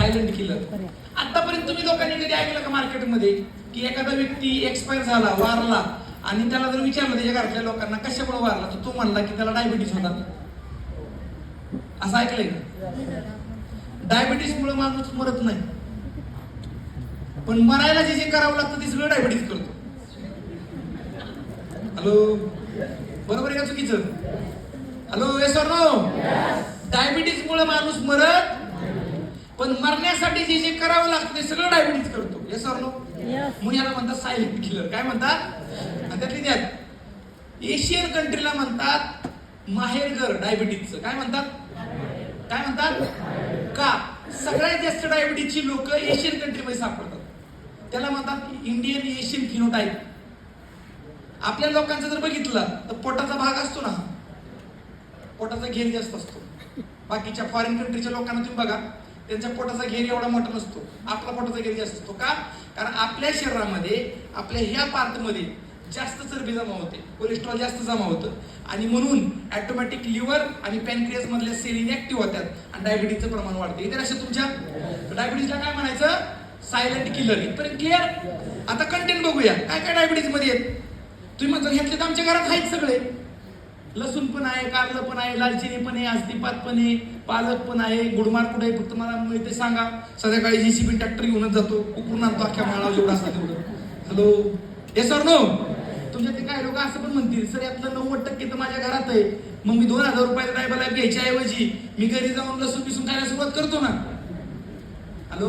Silent killer. आतापर्यंत तुम्ही लोकांनी कधी ऐकलं का मार्केटमध्ये की एखादा व्यक्ती एक्सपायर झाला, वारला, आणि त्याला जर विचारलं त्याच्या घरातल्या लोकांना कशामुळे वारला, तर तो म्हणला की त्याला डायबिटीस होता. असं ऐकलंय का? डायबिटीस मुळे माणूस मरत नाही, पण मरायला जे जे करावं लागतं ते सगळं डायबिटीस करतो. हॅलो, बरोबर आहे का चुकीचं? Hello, yes or no? Diabetes मुळे माणूस मरत, पण मरण्यासाठी जे जे करावं लागतं ते सगळं डायबिटीस करतो. Yes or no? म्हणून याला म्हणतात सायलेंट किलर. काय म्हणतात? त्यातली त्यात एशियन कंट्रीला म्हणतात माहेरघर डायबिटीसचं. काय म्हणतात? काय म्हणतात? का सगळ्यात जास्त डायबिटीसची लोक एशियन कंट्रीमध्ये सापडतात. त्याला म्हणतात इंडियन एशियन फिनोटाईप. आपल्या लोकांचं जर बघितलं तर पोटाचा भाग असतो ना, पोटाचा घेर जास्त असतो. बाकीच्या फॉरेन कंट्रीच्या लोकांना तुम्ही बघा, त्यांच्या पोटाचा घेर एवढा मोठा नसतो, आपला पोटाचा घेर जास्त असतो. का? कारण आपल्या शरीरामध्ये, आपल्या ह्या पार्टमध्ये जास्त चरबी जमा होते, कोलेस्ट्रॉल जास्त जमा होतं, आणि म्हणून ऑटोमॅटिक लिव्हर आणि पॅनक्रियास मधल्या सेल इनॅक्टिव्ह होतात आणि डायबिटीसचं प्रमाण वाढते. इथे अशा तुमच्या डायबिटीसला काय म्हणायचं? Silent killer. इथपर्यंत क्लिअर? आता कंटेंट बघूया काय काय डायबिटीस मध्ये आहेत. तुम्ही म्हणता ह्यातले तर आमच्या घरात आहेत सगळे. लसूण पण आहे, कारलं पण आहे, दालचिनी पण आहे, हळदीपात पण आहे, पालक पण आहे, गुडमार कुठे आहे फक्त मला मिळते सांगा. संध्याकाळी JCB ट्रॅक्टर घेऊनच जातो, उकरून आणतो अख्ख्या माळा जेवढा असला तेवढं. Hello, yes or no? तुमच्या ते काय लोक असं पण म्हणतील, सर यातलं 90% तर माझ्या घरात आहे, मग मी 2000 रुपयाचा डायबा घ्यायच्या ऐवजी मी घरी जाऊन लसूण पिसून खायला सुरुवात करतो ना. हॅलो,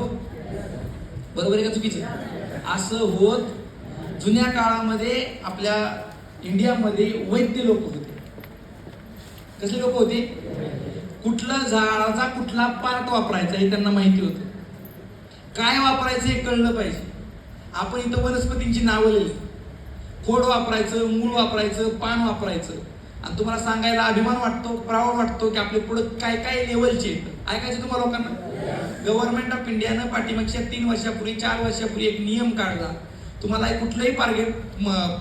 बरोबर आहे का चुकीचं? असं होत जुन्या काळामध्ये आपल्या इंडियामध्ये वैद्य लोक होते. कसले लोक होते? कुठला झाडाचा कुठला पार्ट वापरायचा हे त्यांना माहिती होतं. काय वापरायचं हे कळलं पाहिजे. आपण इथं वनस्पतींची नावं लिहिली, खोड वापरायचं, मूळ वापरायचं, पान वापरायचं, आणि तुम्हाला सांगायला अभिमान वाटतो, प्राऊड वाटतो की आपले प्रोडक्ट काय काय लेवलचे आहेत. ऐकायचं तुम्हाला लोकांना? गव्हर्नमेंट ऑफ इंडियानं पाठीमागच्या 3 वर्षापूर्वी 4 वर्षापूर्वी एक नियम काढला. तुम्हाला कुठलंही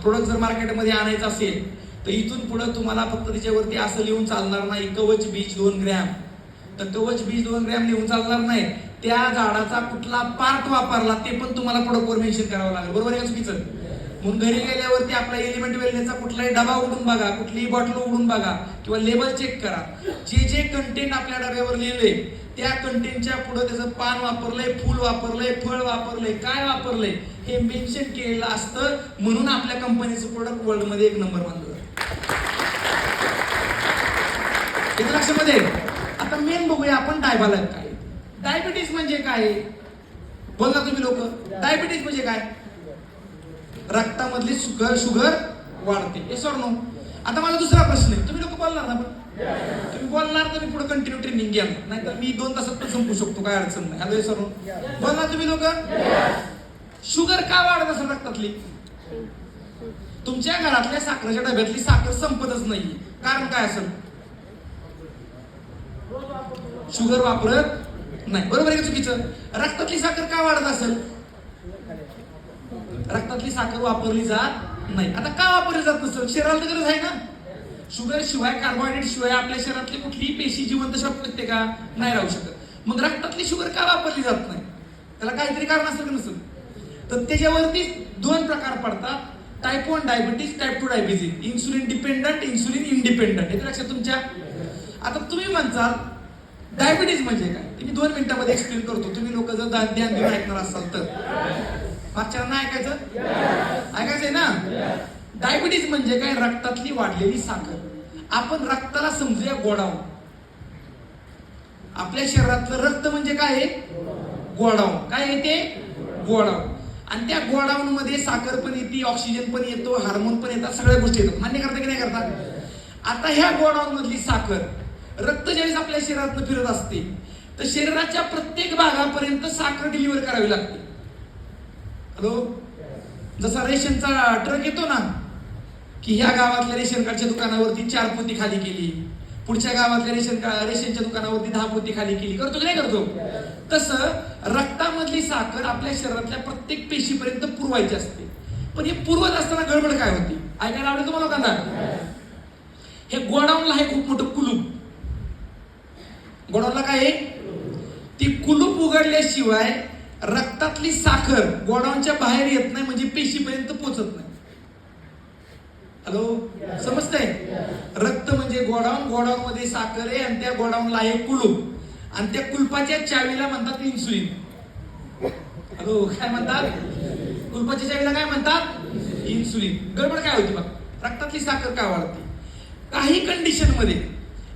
प्रोडक्ट जर मार्केटमध्ये आणायचं असेल तर इथून पुढे तुम्हाला फक्त त्याच्यावरती असं लिहून चालणार नाही कवच बीज 2 ग्रॅम. तर कवच बीज 2 ग्रॅम लिहून चालणार नाही, त्या झाडाचा कुठला पार्ट वापरला ते पण तुम्हाला प्रोडक्टवर मेन्शन करावं लागेल. बरोबर आहे का चुकीचं? म्हणून घरी गेल्यावरती आपला एलिमेंट वेलनेसचा कुठलाही डबा उघडून बघा, कुठलीही बॉटल उघडून बघा किंवा लेबल चेक करा. जे जे कंटेंट आपल्या डब्यावर लिहिलंय त्या कंटेंटच्या पुढे त्याचं पान वापरलंय, फूल वापरलंय, फळ वापरलंय, काय वापरलंय हे मेन्शन केलेलं असतं. म्हणून आपल्या कंपनीचं प्रोडक्ट वर्ल्ड मध्ये 1 नंबर मानलं जातं. लक्षामध्ये. आता मेन बघूया आपण डायबाला काय. डायबिटीस म्हणजे काय? बोलला तुम्ही लोक. डायबिटीस म्हणजे काय? रक्तामधली शुगर वाढते. Yes or no? आता माझा दुसरा प्रश्न आहे, तुम्ही लोक बोलणार ना? पण तुम्ही बोलणार तर मी पुढे कंटिन्यू ट्रेनिंग घ्या, नाहीतर मी 2 तासात पण संपू शकतो, काय अडचण नाही. Hello, yes or no? बोलणार तुम्ही लोक. शुगर का वाढत असेल रक्तातली? तुमच्या घरातल्या साखरेच्या डब्यातली साखर संपतच नाहीये. कारण काय असेल? शुगर वापरत नाही. बरोबर आहे का चुकीचं? रक्तातली साखर का वाढत असेल? रक्तातली साखर वापरली जात नाही. आता का वापरली जात नसेल? शरीराला तर गरज आहे ना. शुगर शिवाय, कार्बोहायड्रेट शिवाय आपल्या शरीरातली कुठलीही पेशी जिवंत शकते का? नाही राहू शकत. मग रक्तातली शुगर का वापरली जात नाही? त्याला काहीतरी कारण असेल का नसेल? तर त्याच्यावरती 2 प्रकार पडतात, type 1 diabetes, type 2 diabetes. Insulin dependent, insulin independent. हे लक्षात तुमच्या. आता तुम्ही म्हणता डायबिटीस म्हणजे काय ते मी 2 मिनिटांमध्ये एक्सप्लेन करतो. तुम्ही लोक जर ध्यान देऊन ऐकणार असाल तर. मागच्यांना ऐकायचंय ना? डायबिटीस म्हणजे काय? रक्तातली वाढलेली साखर. आपण रक्ताला समजूया गोडाऊन. आपल्या शरीरातलं रक्त म्हणजे काय आहे? गोडाऊन. काय येते? गोडाऊन. आणि त्या गोडाऊन मध्ये साखर पण येते, ऑक्सिजन पण येतो, हार्मोन पण येतात, सगळ्या गोष्टी येतात. मान्य करता की नाही करता? आता ह्या गोडाऊन मधली साखर, रक्त ज्यावेळेस आपल्या शरीरातून फिरत असते तर शरीराच्या प्रत्येक भागापर्यंत साखर डिलिव्हर करावी लागते. हॅलो, जसा रेशनचा ट्रक येतो ना, की ह्या गावातल्या रेशन कार्डच्या दुकानावरती 4 पोती खाली केली, पुढच्या गावातल्या रेशनच्या दुकानावरती 10 पोती खाली केली, करतो की नाही करतो? तसं रक्तामधली साखर आपल्या शरीरातल्या प्रत्येक पेशीपर्यंत पुरवायची असते. पण हे पुरवत असताना गडबड काय होती? ऐकायला आवडेल तुम्हाला लोकांना? हे गोडाऊनला आहे खूप मोठं कुलूप. गोडाऊनला काय आहे? ती कुलूप उघडली केल्याशिवाय रक्तातली साखर गोडाऊनच्या बाहेर येत नाही, म्हणजे पेशीपर्यंत पोहोचत नाही. हॅलो, समजतंय? रक्त म्हणजे गोडाऊन, गोडाऊन मध्ये साखर आहे आणि त्या गोडाऊनला आहे कुलूप आणि त्या कुलपाच्या चावीला म्हणतात इन्सुलिन. हॅलो, काय म्हणतात? कुलपाच्या चावीला काय म्हणतात? इन्सुलिन. गडबड काय होती बघ, रक्तातली साखर का वाढते? काही कंडिशन मध्ये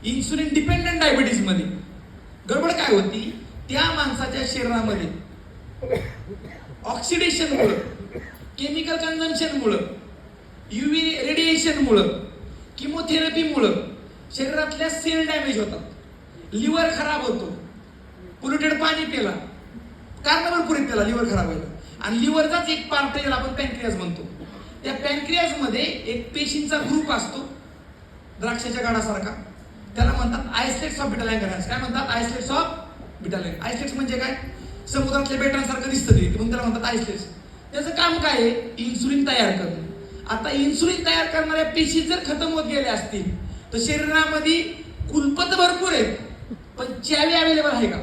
इन्सुलिन डिपेंडंट डायबिटीज मध्ये गडबड काय होती, त्या माणसाच्या शरीरामध्ये ऑक्सिडेशन मुळे, केमिकल कन्झम्पशन मुळे, युव्ही रेडिएशन मुळे, किमोथेरपी मुळे शरीरातल्या सेल डॅमेज होतात, लिव्हर खराब होतो, पोल्युटेड पाणी प्याला, कारण भरपूर आहेत त्याला लिव्हर खराब व्हायला. आणि लिव्हरचाच एक पार्ट आहे ज्याला आपण पॅनक्रियाज म्हणतो. त्या पॅनक्रियाज मध्ये एक पेशींचा ग्रुप असतो द्राक्षाच्या गाडासारखा, त्याला म्हणतात आयसलेट्स ऑफ बिटा लँगरहॅन्स. काय म्हणतात? आयसलेट्स ऑफ बिटा लँगरहॅन्स. आयसलेट्स म्हणजे काय? समुद्रातल्या बेटांसारखं दिसतं ते, म्हणून त्याला म्हणतात आयसलेट्स. त्याचं काम काय आहे? इन्सुलिन तयार करणं. आता इन्सुलिन तयार करणाऱ्या पेशी जर खतम होत गेल्या असतील तर शरीरामध्ये कुलपत भरपूर आहेत, पण चावी अवेलेबल आहे का?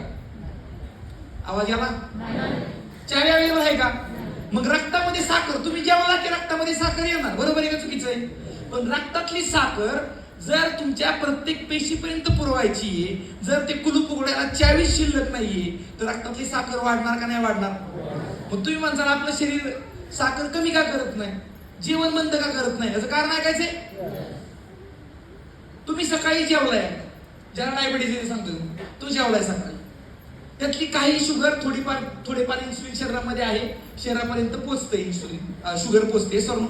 आवाज आला? चावी अवेलेबल आहे का? मग रक्तामध्ये साखर, तुम्ही जेवला की रक्तामध्ये साखर येणार, बरोबर आहे का? चुकीचं आहे. पण रक्तातली साखर जर तुमच्या प्रत्येक पेशीपर्यंत पुरवायची आहे, जर ते कुलूप उघडायला चावी शिल्लक नाहीये, तर रक्तातली साखर वाढणार का नाही वाढणार? मग तुम्ही म्हणताल आपलं शरीर साखर कमी का करत नाही, जेवण बंद का करत नाही, याचं कारण ऐकायचंय? तुम्ही सकाळी जेवलाय, ज्याला डायबिटीज सांगतो तो जेवलाय सकाळी, त्यातली काही शुगर थोडेफार इन्सुलिन शरीरामध्ये आहे, शरीरापर्यंत पोहोचते इन्सुलिन, शुगर पोहोचते सर्व,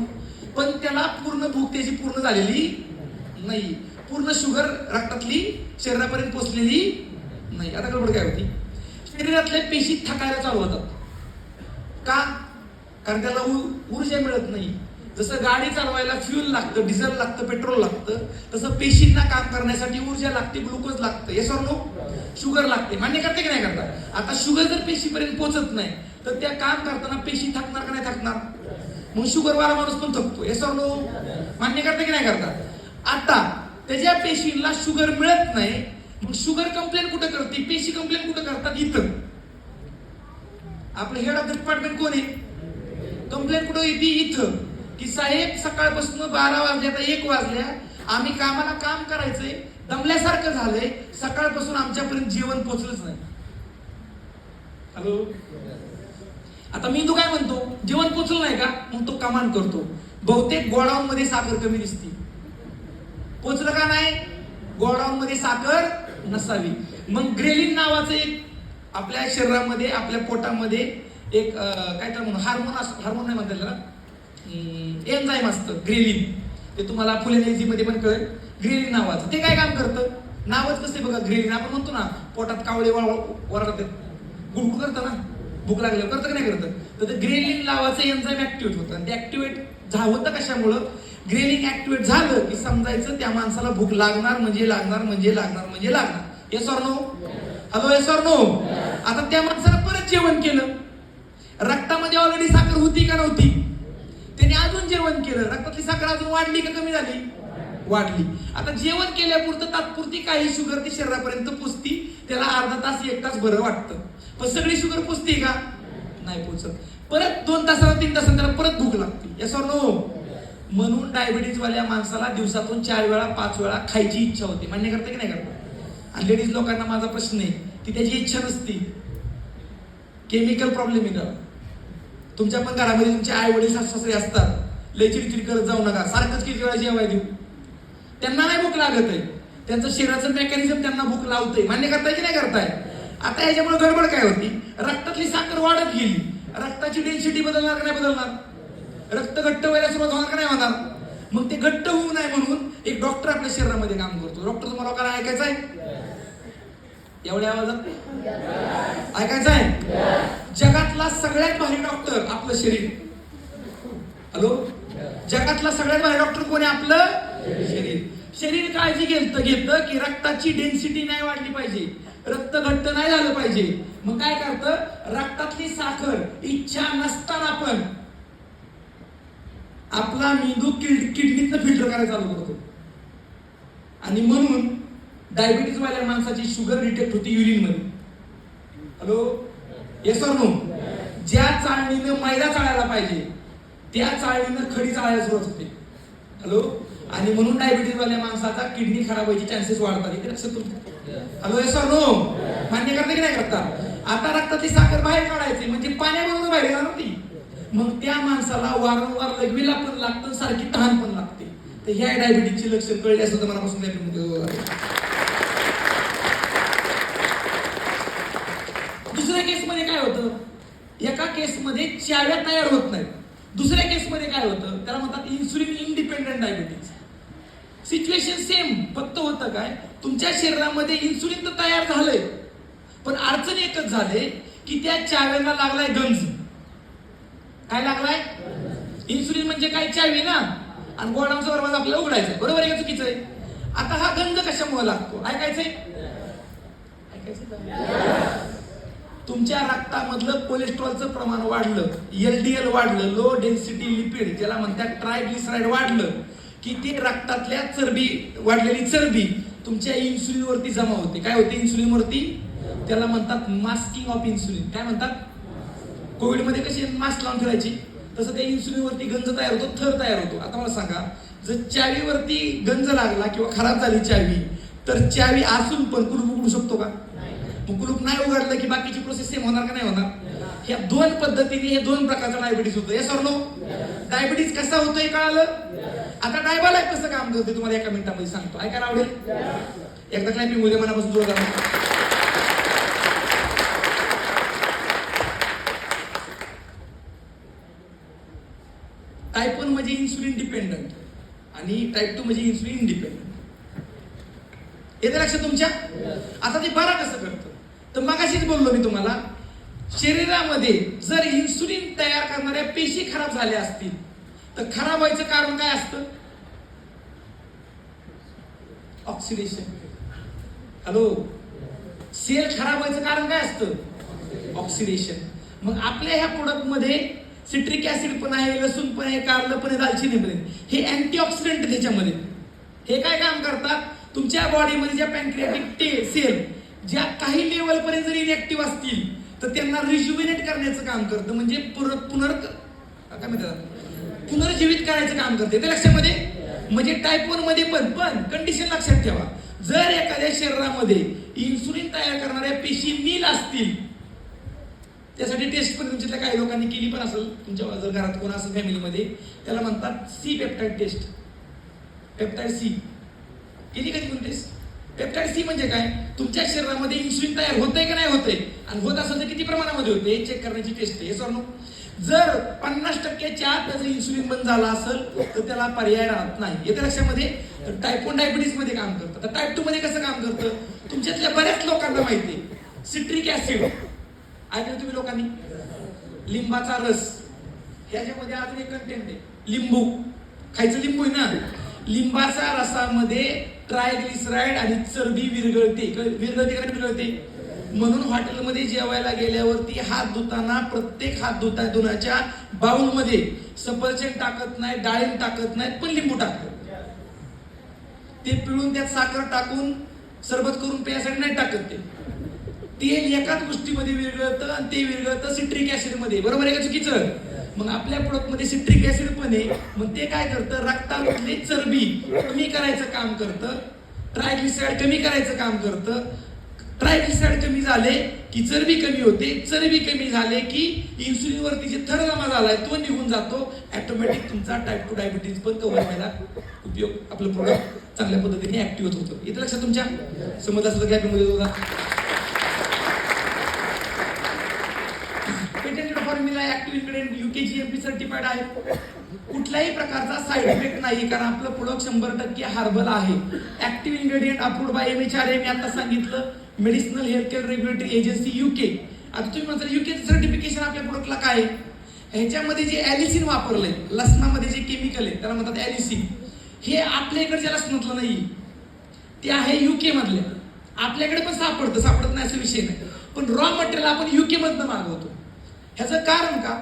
पण त्याला पूर्ण भूक त्याची पूर्ण झालेली नाही, पूर्ण शुगर रक्तातली शरीरापर्यंत पोहोचलेली नाही. आता गडबड काय होती? शरीरातल्या पेशी थकायला चालू होतात. का? कारण त्याला ऊर्जा मिळत नाही. जसं गाडी चालवायला फ्यूल लागतं, डिझेल लागतं, पेट्रोल लागतं, तसं पेशींना काम करण्यासाठी ऊर्जा लागते, ग्लुकोज लागतं, हे सर्व शुगर लागते. मान्य करते की नाही करतात? आता शुगर जर पेशीपर्यंत पोहोचत नाही तर त्या काम करताना पेशी थकणार का नाही थकणार? मग शुगर वाला माणूस पण थकतो, हे सर्व मान्य करते की नाही करतात? आता त्याच्या पेशींना शुगर मिळत नाही, मग शुगर कंप्लेंट कुठे करते, पेशी कंप्लेंट कुठे करतात? इथं. आपलं हेड ऑफ द डिपार्टमेंट कोण आहे? कंप्लेंट कुठे येते? इथं. की साहेब सकाळपासून 12 वाजल्या, आता 1 वाजल्या, आम्ही कामाला काम करायचंय, दमल्यासारखं झालंय, सकाळपासून आमच्यापर्यंत जेवण पोहोचलंच नाही. हॅलो, आता मी तो काय म्हणतो, जेवण पोहोचलं नाही का? मग तो कमांड करतो, बहुतेक गोडाऊन मध्ये साखर कमी दिसते. पोचलं का नाही? गोडाऊन मध्ये साखर नसावी. मग ग्रेलिन नावाचं एक आपल्या शरीरामध्ये, आपल्या पोटामध्ये एक काय तर म्हणून हार्मोन नाही म्हणतात त्याला, एन्झाईम असतं ग्रेलिन. ते तुम्हाला फुलेनेजी मध्ये पण कळेल. ग्रेलिन नावाचं ते काय काम करतं? नावच कसं बघा, ग्रेलिन. आपण म्हणतो ना पोटात कावळे वरडतात, गुडगुड करतं ना, भूक लागल्यावर करतं का नाही करतं? तर ते ग्रेलिन नावाचं एन्झाईम ऍक्टिव्हेट होतं. आणि ते ऍक्टिव्हेट होतं कशामुळं? ग्रेलिन ऍक्टिव्हेट झालं की समजायचं त्या माणसाला भूक लागणार म्हणजे लागणार म्हणजे लागणार म्हणजे लागणार. Yes or no? Hello, yes or no? आता त्या माणसाला परत जेवण केलं, रक्तामध्ये ऑलरेडी साखर होती का नव्हती? त्याने अजून जेवण केलं, रक्तातली साखर अजून वाढली का कमी झाली? वाढली. आता जेवण केल्यापुरतं तात्पुरती काही शुगर ती शरीरापर्यंत पोचती, त्याला अर्धा तास 1 तास बरं वाटतं, पण सगळी शुगर पोचते का? नाही पोचत. परत 2 तासाला 3 तासाला त्याला परत भूक लागते. Yes or no? म्हणून डायबिटीज वाल्या माणसाला दिवसातून 4 वेळा 5 वेळा खायची इच्छा होते. मान्य करते की नाही करत? आणि लेडीज लोकांना माझा प्रश्न आहे की त्याची इच्छा नसती, केमिकल प्रॉब्लेम आहे. तुमच्या पण घरामध्ये तुमचे आई वडील सासरे असतात, लय चिडचिड करत जाऊ नका, सारखंच किती वेळा जेवाय देऊ, त्यांना नाही भूक लागत आहे, त्यांचं शरीराचं मेकॅनिझम त्यांना भूक लावतंय. मान्य करताय की नाही करताय? आता याच्यामुळे गडबड काय होती? रक्तातली साखर वाढत गेली, रक्ताची डेन्सिटी बदलणार का नाही बदलणार? रक्त घट्ट व्हायला सुरुवात होणार का नाही होणार? मग ते घट्ट होऊ नये म्हणून एक डॉक्टर आपल्या शरीरामध्ये काम करतो. डॉक्टर तुम्हाला काय ऐकायचं आहे? एवढ्या आवाजात ऐकायचं आहे? जगातला सगळ्यात भारी डॉक्टर आपलं शरीर. हॅलो, जगातला सगळ्यात भारी डॉक्टर कोण आहे? आपलं शरीर. शरीर काळजी घेतं की रक्ताची डेन्सिटी नाही वाढली पाहिजे, रक्त घट्ट नाही झालं पाहिजे. मग काय करतं? रक्तातली साखर इच्छा नसताना पण आपला मेंदू किडनीतनं फिल्टर करायला चालू करतो, आणि म्हणून डायबिटीज वाल्या माणसाची शुगर डिटेक्ट होती युरिन मध्ये. Hello, yes or no? ज्या चाळणीनं मैदा चाळायला पाहिजे त्या चाळणीनं खडी चाळायला सुरुवात होते. हॅलो? आणि म्हणून डायबिटीज वाल्या माणसाचा किडनी खराब व्हायचे चान्सेस वाढतात. इथे लक्षात तुमच्या. हॅलो? Yes or no? मान्य करता की नाही करता? आता रक्तातली साखर बाहेर काढायची म्हणजे पाण्याबरोबर बाहेर येणार ती. मग त्या माणसाला वारंवार लघवीला पण लागतं, सारखी तहान पण लागते. तर ह्या डायबिटीजची लक्षण कळली असं तर मनापासून दुसऱ्या केसमध्ये काय होतं? एका केसमध्ये चाव्या तयार होत नाहीत. दुसऱ्या केसमध्ये काय होतं? त्याला म्हणतात insulin independent diabetes. Situation same, फक्त होतं काय, तुमच्या शरीरामध्ये इन्सुलिन तर तयार झालंय, पण अडचण एकच झाले की त्या चाव्यांना लागलाय गंज. काय लागलाय? इन्सुलिन म्हणजे काय? चावी ना. आणि गोडाऊनचा दरवाजा आपल्याला उघडायचा, बरोबर आहे का चुकीचं आहे? आता हा गंज कशामुळे लागतो? ऐकायचंय? तुमच्या रक्तामधलं कोलेस्ट्रॉलचं प्रमाण वाढलं, LDL वाढलं, लो डेन्सिटी लिपिड ज्याला म्हणतात, ट्रायग्लिसराईड वाढलं की ते रक्तातल्या चरबी, वाढलेली चरबी तुमच्या इन्सुलिन वरती जमा होते. काय होते इन्सुलिन वरती? त्याला म्हणतात मास्किंग ऑफ इन्सुलिन. काय म्हणतात? कोविड मध्ये कशी मास्क लावून फिरायची, तसं त्या इन्सुलिन वरती गंज तयार होतो, थर तयार होतो. आता मला सांगा, जर चावीवरती गंज लागला किंवा खराब झाली चावी, तर चावी असून पण कुलूप उघडू शकतो का? मग कुलूप नाही उघडलं की बाकीची प्रोसेस सेम होणार का नाही होणार? ह्या दोन पद्धतीने हे दोन प्रकारचा डायबिटीस होतो. Yes or no? डायबिटीस कसा होतोय कळालं? आता डायबालाइक कसं काम करते तुम्हाला एका मिनिटामध्ये सांगतो, ऐकायला आवडेल? एकदा क्लॅपिंग होऊ दे मनापासून जोरदार. टाईप 1 म्हणजे इन्सुलिन डिपेंडंट आणि टाईप 2 म्हणजे इन्सुलिन इंडिपेंडंट. येते लक्षात तुमच्या? आता ते बरं कसं करतं? तर मगाशीच बोललो मी तुम्हाला, शरीरामध्ये जर इन्सुलिन तयार करणाऱ्या पेशी खराब झाल्या असतील तर खराब व्हायचं कारण काय असतं? ऑक्सिडेशन. हॅलो? सेल खराब व्हायचं कारण काय असतं? ऑक्सिडेशन. मग आपल्या ह्या प्रोडक्ट मध्ये सिट्रिक ऍसिड पण आहे, लसूण पण आहे, कारलं पण आहे, दालचिनी पण आहे. हे अँटीऑक्सिडंट त्याच्यामध्ये. हे काय काम करतात? तुमच्या बॉडीमध्ये ज्या पॅनक्रियाटिक सेल ज्या काही लेवल पर्यंत जर इनॅक्टिव्ह असतील तर त्यांना रिज्युविनेट करण्याचं काम करतं, म्हणजे पुनर्जीवित करायचं काम करते. ते लक्षामध्ये? म्हणजे टाईप 1 मध्ये पण कंडिशन लक्षात ठेवा, जर एखाद्या शरीरामध्ये इन्सुलिन तयार करणाऱ्या पेशी नील असतील, त्यासाठी टेस्ट पण तुमच्यातल्या काही लोकांनी केली पण असेल, तुमच्या जर घरात कोण असेल फॅमिलीमध्ये, त्याला म्हणतात C peptide test. Peptide C केली कधी कोण टेस्ट? पेप्टाइड सी म्हणजे काय? तुमच्या शरीरामध्ये इन्सुलिन तयार होतंय का नाही होतंय, आणि होत असेल तर किती प्रमाणामध्ये होते हे चेक करण्याची टेस्ट आहे. सर, जर 50%च्या आत त्याचं इन्सुलिन बंद झाला असेल तर त्याला पर्याय राहत नाही. येत्या लक्षामध्ये? तर टाईप 1 डायबिटीस मध्ये काम करतं. तर टाईप 2 मध्ये कसं काम करतं? तुमच्यातल्या बऱ्याच लोकांना माहिती आहे, सिट्रिक ऍसिड ऐकलं तुम्ही लोकांनी? लिंबाचा रस, ह्याच्यामध्ये अजून एक कंटेंट आहे, लिंबू. खायचं लिंबू आहे ना, लिंबाच्या रसामध्ये ट्रायग्लिसराईड आणि चरबी विरघळते. म्हणून हॉटेलमध्ये जेवायला गेल्यावरती हात धुताना प्रत्येक हात धुण्याच्या बाउलमध्ये सफरचंद टाकत नाही, डाळिंब टाकत नाहीत, पण लिंबू टाकतात. ते पिळून त्यात साखर टाकून सरबत करून प्यायसाठी नाही टाकत. ते एकाच गोष्टीमध्ये विरघळतं आणि ते विरघळतं सिट्रिक ऍसिड मध्ये. बरोबर आहे का चुकीचं? मग आपल्या प्रोडक्ट मध्ये सिट्रिक ऍसिड पण आहे. मग ते काय करतं? रक्तामधली चरबी कमी करायचं काम करतं, ट्रायग्लिसराईड कमी करायचं काम करतं. ट्रायग्लिसराईड कमी झाले की चरबी कमी होते, चरबी कमी झाले की इन्सुलिन वरती जे थर जमा झालाय तो निघून जातो. ऑटोमॅटिक तुमचा टाईप 2 डायबिटीज पण कव्हर व्हायला उपयोग, आपलं प्रोडक्ट चांगल्या पद्धतीने ऍक्टिव्ह होतं. येतं लक्षात तुमच्या? समज असं गॅपमध्ये होता. Patented formula active ingredient UKGMP certified आहे. कुठल्याही प्रकारचा साईड इफेक्ट नाही, कारण आपलं प्रोडक्ट 100% हर्बल आहे. Active ingredient approved by MHRA. मी आता सांगितलं, medicinal health care regulatory agency UK. आता तुम्ही म्हणता UKचं सर्टिफिकेशन आपल्या प्रोडक्टला काय आहे? ह्याच्यामध्ये जे ॲलिसिन वापरलंय, लसणामध्ये जे केमिकल आहे त्याला म्हणतात ॲलिसिन. हे आपल्या इकडच्या लसणातलं नाही, ते आहे UK मधले. आपल्याकडे पण सापडत नाही असा विषय नाही, पण रॉ मटेरियल आपण UK मधनं मागवतो. ह्याचं कारण का?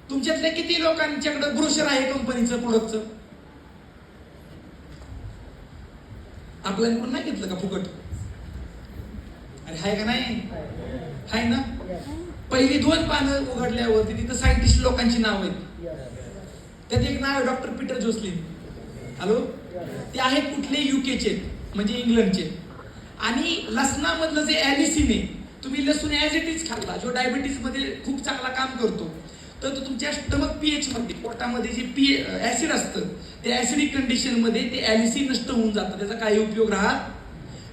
तुमच्यातल्या किती लोकांच्याकडे ब्रोशर आहे कंपनीचं प्रोडक्टचं? आपल्याला पण नाही घेतलं का फुकट? अरे हाय का नाही? हाय ना? पहिली 2 पानं उघडल्यावरती तिथं सायंटिस्ट लोकांची नाव आहेत. त्यात एक नाव आहे डॉक्टर पीटर जोसलिन. हॅलो, ते आहेत कुठले? युकेचे, म्हणजे इंग्लंडचे. आणि लसणामधलं जे ॲलिसिन आहे, तुम्ही लसूण ॲज इट इज खाल्ला, जो डायबिटीस मध्ये खूप चांगला काम करतो, तर तो तुमच्या स्टमक पीएच मध्ये, पोटामध्ये जे ऍसिड असतं, त्या ऍसिडिक कंडिशन मध्ये ते ॲलिसिन नष्ट होऊन जातं, त्याचा काही उपयोग राहत.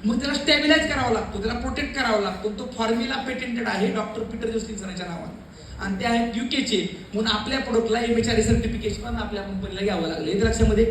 मग त्याला स्टॅबिलाइज करावा लागतो, त्याला प्रोटेक्ट करावा लागतो. तो फॉर्म्युला पेटेंटेड आहे डॉक्टर पीटर जोसलिन सरांच्या नावाने, आणि ते आहेत युकेचे. म्हणून आपल्या प्रोडक्टला MHRA सर्टिफिकेशन आपल्या कंपनीला घ्यावं लागलं. हे लक्षामध्ये